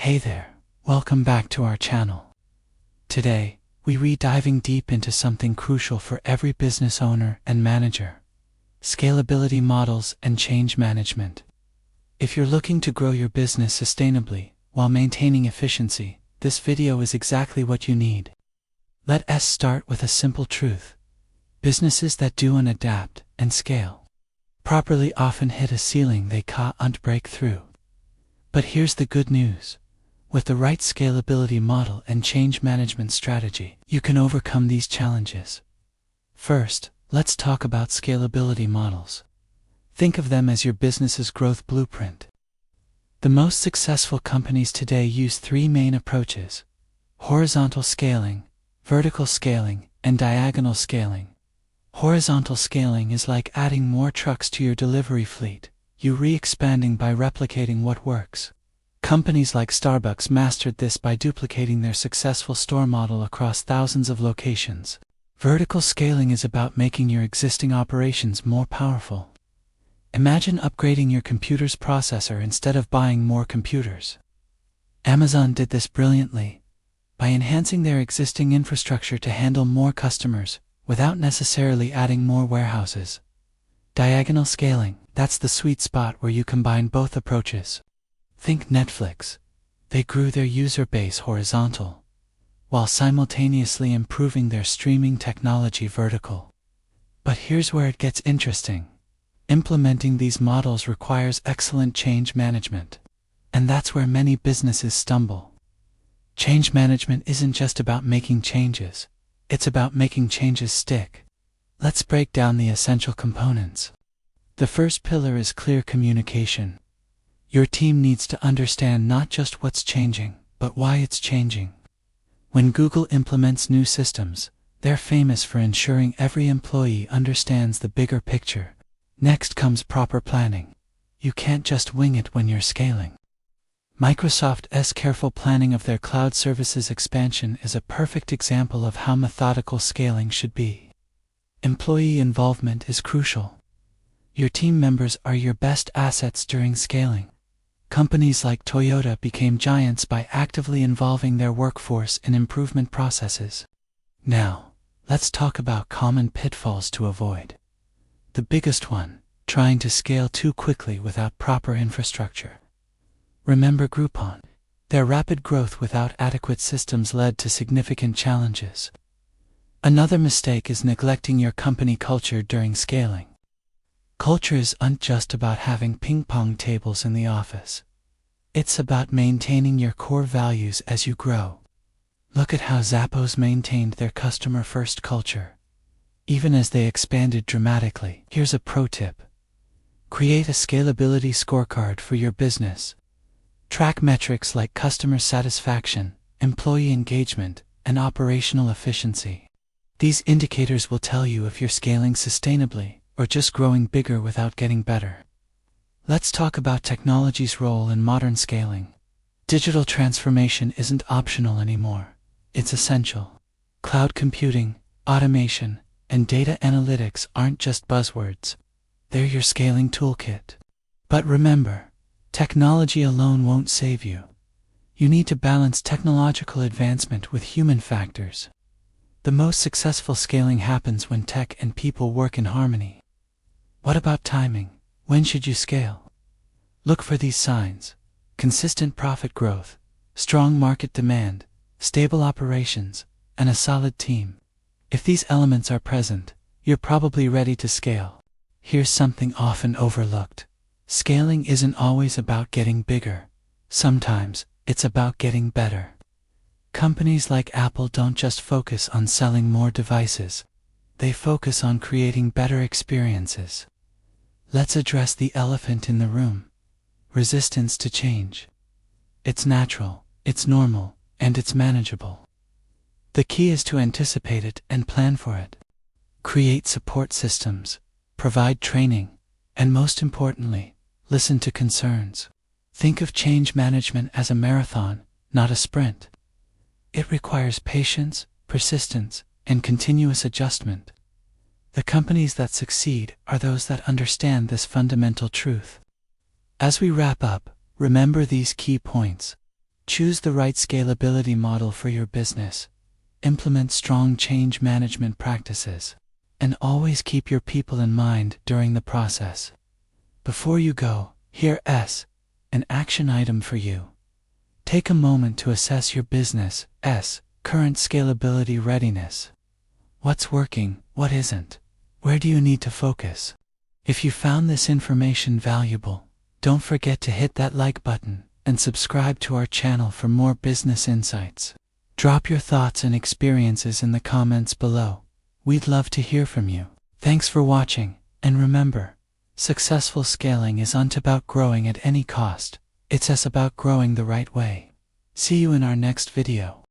Hey there, welcome back to our channel. Today, we're diving deep into something crucial for every business owner and manager: scalability models and change management. If you're looking to grow your business sustainably while maintaining efficiency, this video is exactly what you need. Let us start with a simple truth. Businesses that don't adapt and scale properly often hit a ceiling they can't break through. But here's the good news. With the right scalability model and change management strategy, you can overcome these challenges. First, let's talk about scalability models. Think of them as your business's growth blueprint. The most successful companies today use three main approaches: horizontal scaling, vertical scaling, and diagonal scaling. Horizontal scaling is like adding more trucks to your delivery fleet. You're expanding by replicating what works. Companies like Starbucks mastered this by duplicating their successful store model across thousands of locations. Vertical scaling is about making your existing operations more powerful. Imagine upgrading your computer's processor instead of buying more computers. Amazon did this brilliantly by enhancing their existing infrastructure to handle more customers without necessarily adding more warehouses. Diagonal scaling, that's the sweet spot where you combine both approaches. Think Netflix. They grew their user base horizontal, while simultaneously improving their streaming technology vertical. But here's where it gets interesting. Implementing these models requires excellent change management, and that's where many businesses stumble. Change management isn't just about making changes, it's about making changes stick. Let's break down the essential components. The first pillar is clear communication. Your team needs to understand not just what's changing, but why it's changing. When Google implements new systems, they're famous for ensuring every employee understands the bigger picture. Next comes proper planning. You can't just wing it when you're scaling. Microsoft's careful planning of their cloud services expansion is a perfect example of how methodical scaling should be. Employee involvement is crucial. Your team members are your best assets during scaling. Companies like Toyota became giants by actively involving their workforce in improvement processes. Now, let's talk about common pitfalls to avoid. The biggest one, trying to scale too quickly without proper infrastructure. Remember Groupon. Their rapid growth without adequate systems led to significant challenges. Another mistake is neglecting your company culture during scaling. Culture isn't just about having ping-pong tables in the office. It's about maintaining your core values as you grow. Look at how Zappos maintained their customer-first culture, even as they expanded dramatically. Here's a pro tip. Create a scalability scorecard for your business. Track metrics like customer satisfaction, employee engagement, and operational efficiency. These indicators will tell you if you're scaling sustainably or just growing bigger without getting better. Let's talk about technology's role in modern scaling. Digital transformation isn't optional anymore. It's essential. Cloud computing, automation, and data analytics aren't just buzzwords. They're your scaling toolkit. But remember, technology alone won't save you. You need to balance technological advancement with human factors. The most successful scaling happens when tech and people work in harmony. What about timing? When should you scale? Look for these signs: consistent profit growth, strong market demand, stable operations, and a solid team. If these elements are present, you're probably ready to scale. Here's something often overlooked. Scaling isn't always about getting bigger. Sometimes, it's about getting better. Companies like Apple don't just focus on selling more devices. They focus on creating better experiences. Let's address the elephant in the room: resistance to change. It's natural, it's normal, and it's manageable. The key is to anticipate it and plan for it. Create support systems, provide training, and most importantly, listen to concerns. Think of change management as a marathon, not a sprint. It requires patience, persistence, and continuous adjustment. The companies that succeed are those that understand this fundamental truth. As we wrap up, remember these key points. Choose the right scalability model for your business. Implement strong change management practices. And always keep your people in mind during the process. Before you go, here's an action item for you. Take a moment to assess your business's current scalability readiness. What's working? What isn't? Where do you need to focus? If you found this information valuable, don't forget to hit that like button and subscribe to our channel for more business insights. Drop your thoughts and experiences in the comments below. We'd love to hear from you. Thanks for watching, and remember, successful scaling isn't about growing at any cost. It's about growing the right way. See you in our next video.